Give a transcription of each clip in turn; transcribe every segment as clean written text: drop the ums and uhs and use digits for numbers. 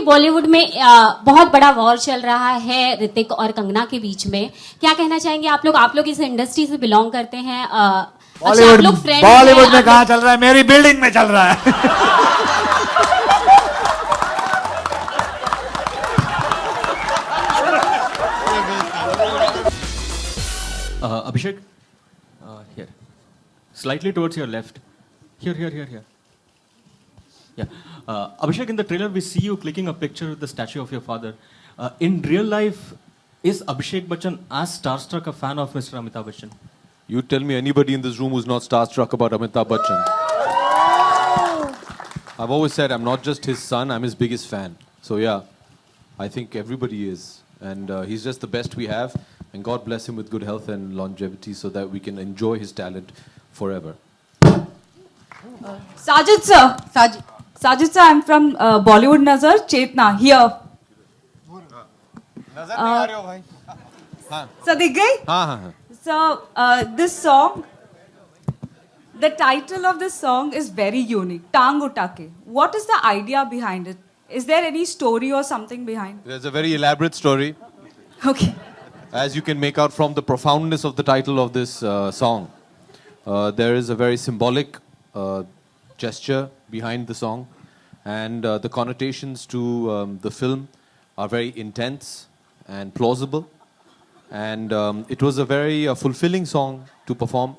बॉलीवुड में बहुत बड़ा वॉर चल रहा है ऋतिक और कंगना के बीच में, क्या कहना चाहेंगे आप लोग इस इंडस्ट्री से बिलोंग करते हैं? बॉलीवुड में कहाँ चल रहा है, मेरी बिल्डिंग में चल रहा है। Abhishek, here, slightly towards your left. Here. Yeah. Abhishek, in the trailer we see you clicking a picture with the statue of your father. In real life, is Abhishek Bachchan as starstruck a fan of Mr. Amitabh Bachchan? You tell me anybody in this room who's not starstruck about Amitabh Bachchan. I've always said I'm not just his son, I'm his biggest fan. So yeah, I think everybody is. And he's just the best we have. And God bless him with good health and longevity so that we can enjoy his talent forever. Sajid sir, I'm from Bollywood Nazar, Chetna, here. So, दिख गई? हाँ. So, this song, the title of this song is very unique, Tang Utake. What is the idea behind it? Is there any story or something behind? There's a very elaborate story. Okay. As you can make out from the profoundness of the title of this song, there is a very symbolic gesture behind the song, and the connotations to the film are very intense and plausible, and it was a very fulfilling song to perform,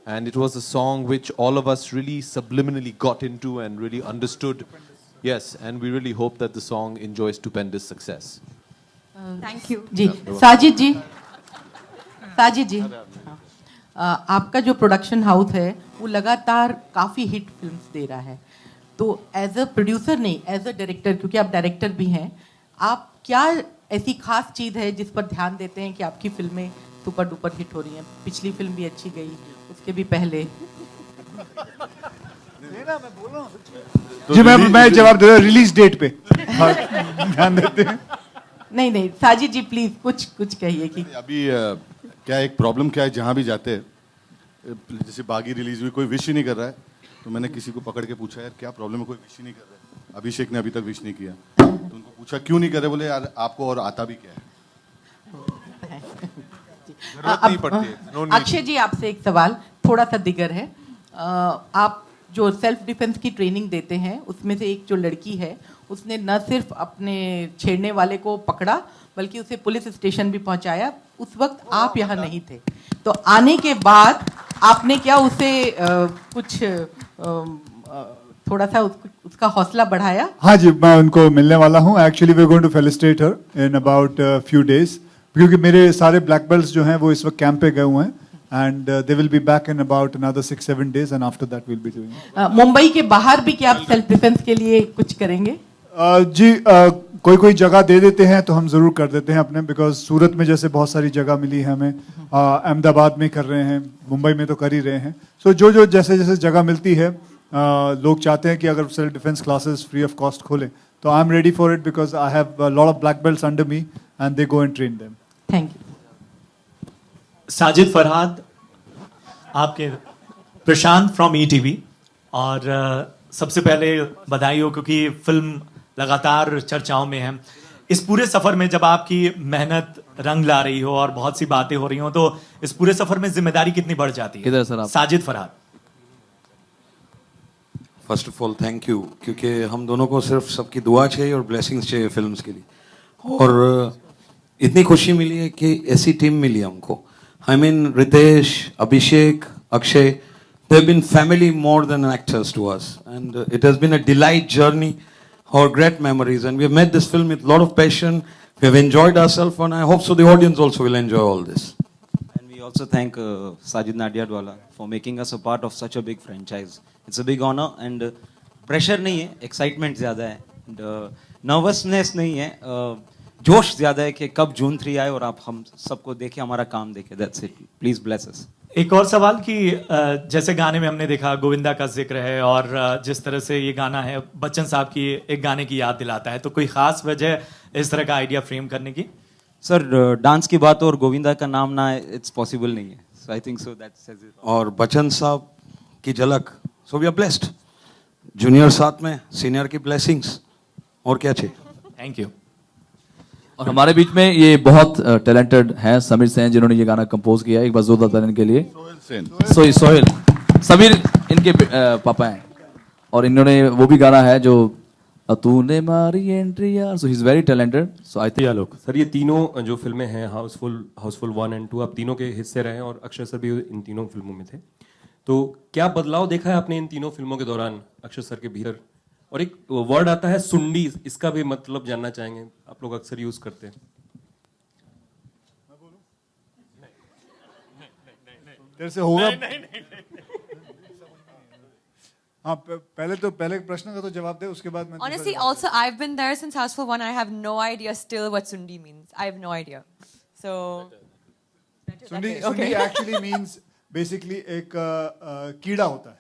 and it was a song which all of us really subliminally got into and really understood. Yes, and we really hope that the song enjoys stupendous success. Thank you. जी, साजिद जी, आपका जो production house है वो लगातार काफ़ी hit films दे रहा है, तो as a producer नहीं, एज अ डायरेक्टर, क्योंकि आप डायरेक्टर भी हैं, आप क्या ऐसी खास चीज़ है जिस पर ध्यान देते हैं कि आपकी फिल्में सुपर डुपर हिट हो रही हैं? पिछली फिल्म भी अच्छी गई, उसके भी पहले। जी मैं जवाब दे रहा हूँ, रिलीज डेट पे ध्यान देते हैं। नहीं, साजिद जी प्लीज कुछ कहिए कि अभी क्या एक प्रॉब्लम क्या है, जहाँ भी जाते हैं, जैसे बागी रिलीज हुई, कोई विश ही नहीं कर रहा है, तो मैंने किसी को पकड़ के पूछा यार क्या प्रॉब्लम है, कोई विश ही नहीं कर रहा है। अभिषेक ने अभी तक विश नहीं किया, तो उनको पूछा क्यों नहीं कर रहे, बोले यार आपको और आता भी क्या है। जरूरत नहीं पड़ती है। अक्षय जी आपसे एक सवाल थोड़ा सा दिगर है, आप जो सेल्फ डिफेंस की ट्रेनिंग देते हैं उसमें से एक जो लड़की है उसने न सिर्फ अपने छेड़ने वाले को पकड़ा बल्कि उसे पुलिस स्टेशन भी पहुंचाया, उस वक्त आप यहाँ नहीं थे, तो आने के बाद आपने क्या उसे कुछ थोड़ा सा उसका हौसला बढ़ाया? हाँ जी, मैं उनको मिलने वाला हूँ। Actually we are going to felicitate her in about few days, क्योंकि मेरे सारे ब्लैक बेल्ट्स जो हैं वो इस वक्त कैंप पे गए हुए हैं, and they will be back in about another 6-7 days, and after that we'll be doing it. Mumbai के बाहर भी क्या आप सेल्फ डिफेंस के लिए कुछ करेंगे? जी कोई जगह दे देते हैं तो हम जरूर कर देते हैं अपने, बिकॉज सूरत में जैसे बहुत सारी जगह मिली है हमें, अहमदाबाद में कर रहे हैं, मुंबई में तो कर ही रहे हैं, सो जो जैसे जगह मिलती है, लोग चाहते हैं कि अगर self defence classes free of cost खोलें, तो I am ready for it because I have lot of black belts under me and they go and train them. Thank you. Sajid Farhad, आपके प्रशांत फ्रॉम ईटीवी, और सबसे पहले बधाई हो क्योंकि फिल्म लगातार चर्चाओं में है। इस पूरे सफर में जब आपकी मेहनत रंग ला रही हो और बहुत सी बातें हो रही हो, तो इस पूरे सफर में जिम्मेदारी कितनी बढ़ जाती है? किधर सर आप? Sajid Farhad. First of all thank you, क्योंकि हम दोनों को सिर्फ सबकी दुआ चाहिए और ब्लेसिंग्स चाहिए फिल्म्स के लिए, और इतनी खुशी मिली है कि ऐसी टीम मिली हमको। I mean, Ritesh, Abhishek, Akshay, they've been family more than actors to us. And it has been a delight journey, or great memories. And we have made this film with a lot of passion. We have enjoyed ourselves, and I hope so the audience also will enjoy all this. And we also thank Sajid Nadiadwala for making us a part of such a big franchise. It's a big honor, and pressure नहीं है, excitement ज़्यादा है, and nervousness नहीं है, जोश ज्यादा है कि कब जून 3 आए और आप हम सबको देखें, हमारा काम देखें। That's it. Please bless us. एक और सवाल कि जैसे गाने में हमने देखा गोविंदा का जिक्र है, और जिस तरह से ये गाना है बच्चन साहब की एक गाने की याद दिलाता है, तो कोई खास वजह इस तरह का आइडिया फ्रेम करने की? सर डांस की बात और गोविंदा का नाम ना है, इट्स पॉसिबल नहीं है, so I think so that says it. और बच्चन साहब की झलक, so we are blessed, junior साथ में, सीनियर की ब्लेसिंग्स, और क्या चाहिए। Thank you. और हमारे बीच में ये बहुत टैलेंटेड हैं समीर सेन, जिन्होंने ये गाना कंपोज किया है। एक बार जोरदार तालियां इनके लिए। सोहेल समीर इनके पापा हैं, और इन्होंने वो भी गाना है जो तूने मारी एंट्री यार, so he is very talented. So I think लोग सर, ये तीनों जो फिल्में हैं, हाउसफुल 1 और 2, आप तीनों के हिस्से रहे और अक्षय सर भी इन तीनों फिल्मों में थे, तो क्या बदलाव देखा है आपने इन तीनों फिल्मों के दौरान अक्षय सर के भीतर? और एक वर्ड आता है सुंडी, इसका भी मतलब जानना चाहेंगे, आप लोग अक्सर यूज करते हैं। तेरे से होगा। हाँ, पहले प्रश्न का तो जवाब दे, उसके बाद मैं Honestly, also I've been there since Houseful 1. I have no idea still what Sundi means. I have no idea. So Sundi actually means basically एक कीड़ा होता है.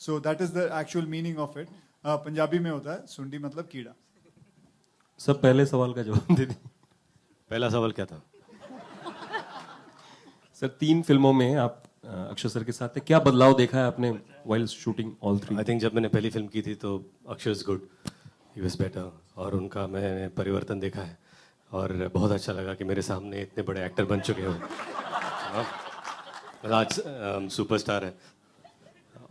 So that is the actual meaning of it. Punjabi में होता है सुंडी मतलब कीड़ा. सब पहले सवाल का जवाब दे दी। पहला सवाल क्या था? सर 3 फिल्मों में आप अक्षय सर के साथ थे, क्या बदलाव देखा है आपने while shooting all 3? I think जब मैंने पहली फिल्म की थी तो Akshay is good, he was better, और उनका मैंने परिवर्तन देखा है और बहुत अच्छा लगा कि मेरे सामने इतने बड़े एक्टर बन चुके हो। आज सुपरस्टार है,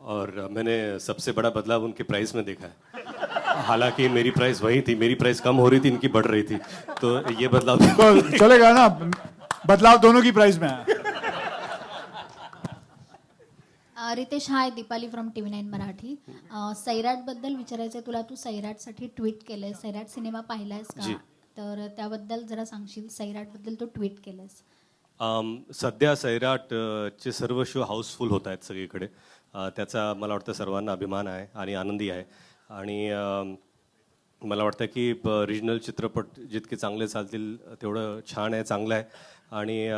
और मैंने सबसे बड़ा बदलाव उनके प्राइस में देखा है। हालांकि मेरी प्राइस वही थी, मेरी प्राइस कम हो रही थी, इनकी बढ़ रही थी, तो ये बदलाव तो चलेगा ना, बदलाव दोनों की प्राइस में है। रितेश, हाय, दीपाली फ्रॉम TV9 मराठी. सैराट बद्दल विचारायचं तुला, तू सैराटसाठी ट्विट केलंय, सैराट सिनेमा पाहिलायस का? तर त्याबद्दल जरा सांगशील, सैराट बद्दल तू ट्विट केलंयस. सध्या सैराटचे सर्व शो हाऊसफुल होत आहेत सगळीकडे, त्याचा मला वाटतं सर्वांना अभिमान आहे आणि आनंदी आहे. आणि मला वाटतं की रिजनल चित्रपट जितके चांगले चालतील तेवढं छान आहे, चांगलं आहे. आणि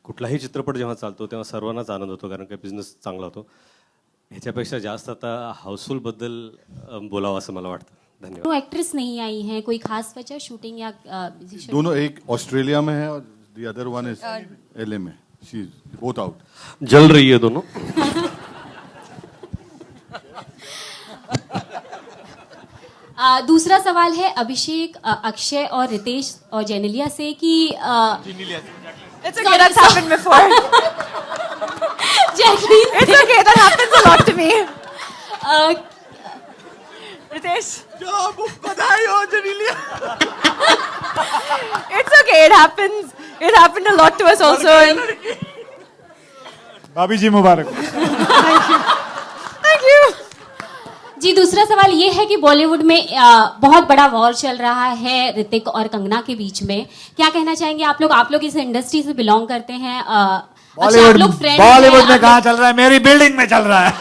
कुठलाही चित्रपट जेव्हा चालतो तेव्हा सर्वांनाच आनंद होतो, कारण का बिझनेस चांगला होतो. ह्याच्यापेक्षा जास्त आता हाऊसफुल बद्दल बोलावं असं मला वाटतं. धन्यवाद. दो एक्ट्रेस नहीं आई हैं, कोई खास वजह शूटिंग या दोनों, एक ऑस्ट्रेलिया में है और the other one is LA में. She is both out. जल रही है दोनों. दूसरा सवाल है अभिषेक, अक्षय और रितेश और जेनेलिया से कि It's okay, that's happened before. It's okay, that happens a lot to me. Ritesh. बधाई हो Genelia. It's okay, it happens. It happened a lot to us also. भाभी जी मुबारक. Thank you. जी, दूसरा सवाल ये है कि बॉलीवुड में बहुत बड़ा वॉर चल रहा है ऋतिक और कंगना के बीच में. क्या कहना चाहेंगे आप लोग इस इंडस्ट्री से बिलोंग करते हैं. बॉलीवुड में कहाँ चल रहा है, मेरी बिल्डिंग में चल रहा है.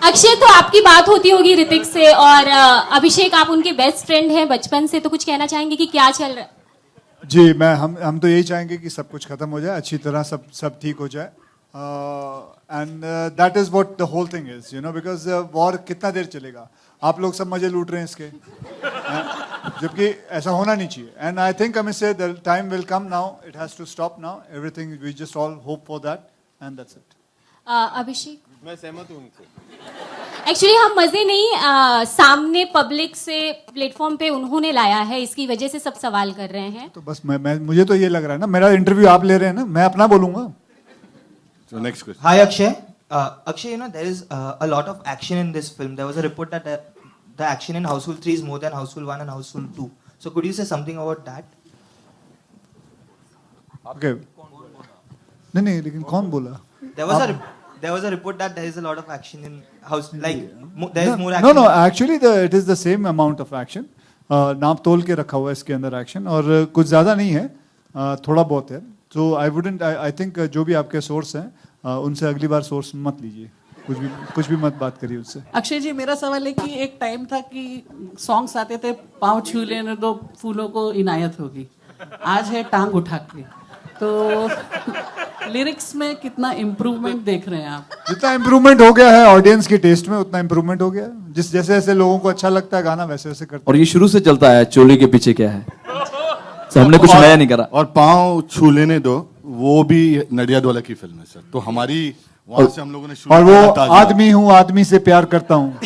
अक्षय, तो आपकी बात होती होगी ऋतिक से, और अभिषेक आप उनके बेस्ट फ्रेंड हैं बचपन से, तो कुछ कहना चाहेंगे कि क्या चल रहा है? जी, हम तो यही चाहेंगे कि सब कुछ खत्म हो जाए, अच्छी तरह सब ठीक हो जाए. And that is what the whole thing is, you know, because war कितना देर चलेगा. आप लोग सब मजे लूट रहे हैं इसके, जबकि ऐसा होना नहीं चाहिए. एंड आई थिंक हमें से the time will come now, it has to stop now, everything, we just all hope for that and that's it. Abhishek, मैं सहमत हूँ उनसे. एक्चुअली हम मजे नहीं, सामने पब्लिक से प्लेटफॉर्म पे उन्होंने लाया है, इसकी वजह से सब सवाल कर रहे हैं. तो बस मुझे तो ये लग रहा है ना, मेरा इंटरव्यू आप ले रहे हैं ना, मैं अपना बोलूंगा. So next question. Hi Akshay. Akshay, you know there is a lot of action in this film. There was a report that the action in Houseful 3 is more than Houseful 1 and Houseful 2. So could you say something about that? Okay. नहीं, लेकिन कौन बोला? There was a report that there is a lot of action in house, like there is more action. No. Actually, it is the same amount of action. नाप तोल के रखा हुआ है इसके अंदर एक्शन, और कुछ ज्यादा नहीं है, थोड़ा बहुत है. So I think जो भी आपके सोर्स हैं उनसे अगली बार सोर्स मत लीजिए, कुछ भी मत बात करिए उससे. अक्षय जी, मेरा सवाल है कि एक टाइम था कि सॉन्ग्स आते थे, पाँव छू लेने दो फूलों को इनायत होगी. आज है टांग उठा के. तो लिरिक्स में कितना इम्प्रूवमेंट देख रहे हैं आप? जितना इम्प्रूवमेंट हो गया है ऑडियंस की टेस्ट में, उतना इम्प्रूवमेंट हो गया है। जिस जैसे जैसे लोगों को अच्छा लगता है गाना, वैसे वैसे करते और ये शुरू से चलता है, चोली के पीछे क्या है, तो हमने कुछ नया नहीं करा। और पाँव छू लेने दो, वो भी नडियादवाला की फिल्म है सर, तो हमारी वहां से हम लोगों ने शुरू और वो किया था। आदमी हूँ, आदमी से प्यार करता हूँ।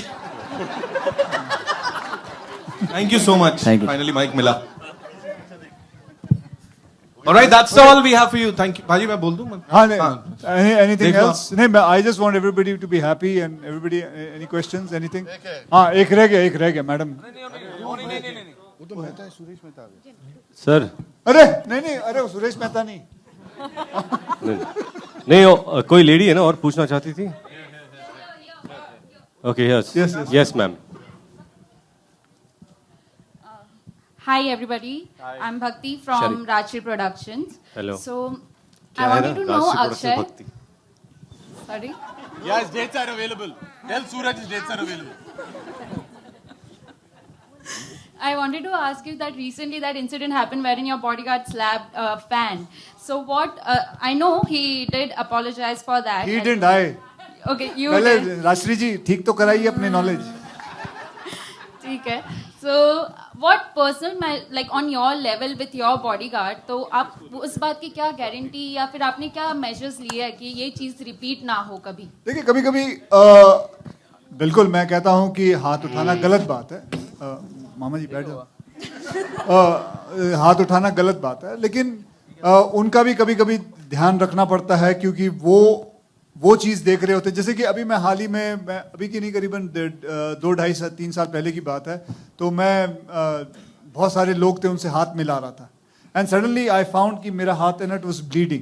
Thank you so much, Thank you. Finally mic मिला। Alright, that's all we have for you. Thank you. भाजी मैं बोल दूं? हाँ anything देख लो else? नहीं, I just want everybody to be happy and everybody, any questions, anything? हाँ, एक रह गया मैडम। वो तो मेहता है, सुरेश मेहता। सर अरे नहीं, अरे सुरेश मेहता नहीं। नहीं, कोई लेडी है ना और पूछना चाहती थी। Okay, yes ma'am. Hi everybody, I'm Bhakti from Shari. Rajshri Productions. Hello. So क्या I है wanted ना? to know Rajshri Akshay. Productions Bhakti. Sorry. Yes, dates are available. Tell Suraj his dates are available. I wanted to ask you that recently that incident happened wherein your bodyguard slapped a fan. So what? I know he did apologize for that. He and- didn't, I. Okay, you पहले did. Rajshree जी ठीक तो कराइए अपनी knowledge. ठीक है. So what personal like on your level with your bodyguard, तो आप उस बात की क्या गारंटी या फिर आपने क्या मेजर्स लिए है कि ये चीज रिपीट ना हो कभी? देखिए कभी कभी बिल्कुल मैं कहता हूँ कि हाथ उठाना गलत बात है। मामा जी बैठ जाओ। हाथ उठाना गलत बात है, लेकिन उनका भी कभी कभी ध्यान रखना पड़ता है, क्योंकि वो चीज़ देख रहे होते हैं। जैसे कि अभी मैं हाल ही में, मैं अभी की नहीं, करीबन 2-2.5-3 साल पहले की बात है, तो मैं बहुत सारे लोग थे, उनसे हाथ मिला रहा था, एंड सडनली आई फाउंड कि मेरा हाथ इट वाज ब्लीडिंग,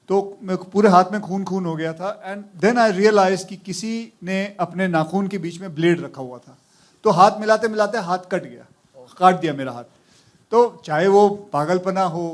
तो पूरे हाथ में खून हो गया था। एंड देन आई रियलाइज कि किसी ने अपने नाखून के बीच में ब्लेड रखा हुआ था, तो हाथ मिलाते मिलाते हाथ कट गया, काट दिया मेरा हाथ। तो चाहे वो पागलपना हो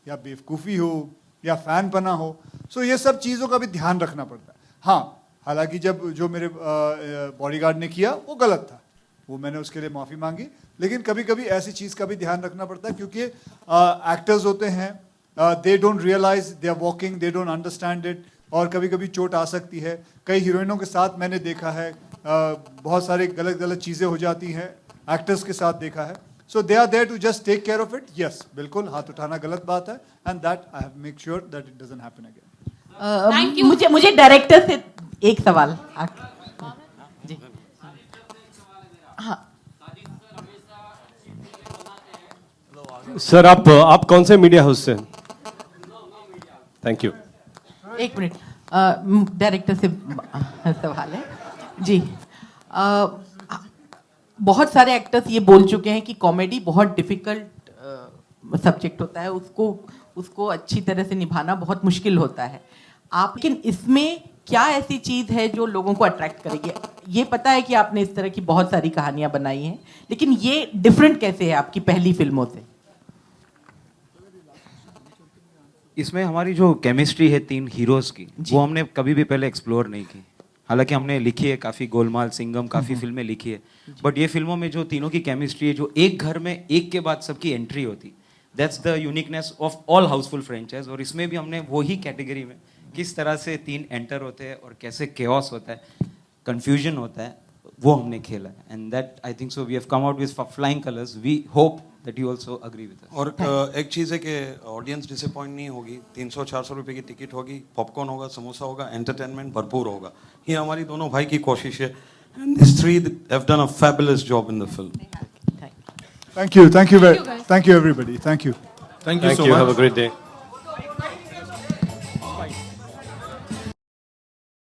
या बेवकूफ़ी हो या फैनपना हो, सो ये सब चीज़ों का भी ध्यान रखना पड़ता है। हाँ, हालांकि जब जो मेरे बॉडीगार्ड ने किया वो गलत था, वो मैंने उसके लिए माफ़ी मांगी, लेकिन कभी कभी ऐसी चीज़ का भी ध्यान रखना पड़ता है, क्योंकि एक्टर्स होते हैं, they don't realise they are walking, they don't understand it, और कभी कभी चोट आ सकती है। कई हीरोइनों के साथ मैंने देखा है, बहुत सारी गलत चीज़ें हो जाती हैं, एक्टर्स के साथ देखा है। So they are there to just take care of it. Yes, बिल्कुल हाथ उठाना गलत बात है, and that I have make sure that it doesn't happen again. मुझे डायरेक्टर से एक सवाल। जी हाँ सर, आप कौन से मीडिया हाउस से? Thank you. एक मिनट, डायरेक्टर से सवाल है जी। बहुत सारे एक्टर्स ये बोल चुके हैं कि कॉमेडी बहुत डिफिकल्ट सब्जेक्ट होता है, उसको अच्छी तरह से निभाना बहुत मुश्किल होता है। आप लेकिन इसमें क्या ऐसी चीज है जो लोगों को अट्रैक्ट करेगी? ये पता है कि आपने इस तरह की बहुत सारी कहानियां बनाई हैं, लेकिन ये डिफरेंट कैसे है आपकी पहली फिल्मों से? इसमें हमारी जो केमिस्ट्री है तीन हीरोज की, वो हमने कभी भी पहले एक्सप्लोर नहीं की। हालांकि हमने लिखी है काफ़ी, गोलमाल, सिंघम, काफ़ी फिल्में लिखी है, बट ये फिल्मों में जो तीनों की केमिस्ट्री है, जो एक घर में एक के बाद सबकी एंट्री होती, that's the uniqueness of all Housefull franchise. और इसमें भी हमने वही कैटेगरी में किस तरह से तीन एंटर होते हैं और कैसे केओस होता है, कंफ्यूजन होता है, वो हमने खेला है। And that I think so we have come out with flying colours. We hope that you also agree with us. और एक चीज़ है कि ऑडियंस डिसअपॉइंट नहीं होगी। 300-400 रुपए की टिकट होगी, पॉपकॉर्न होगा, समोसा होगा, एंटरटेनमेंट भरपूर होगा। ये हमारी दोनों भाई की कोशिश है। And these three have done a fabulous job in the film. Thank you everybody. Thank you. Thank you so much. Have a great day.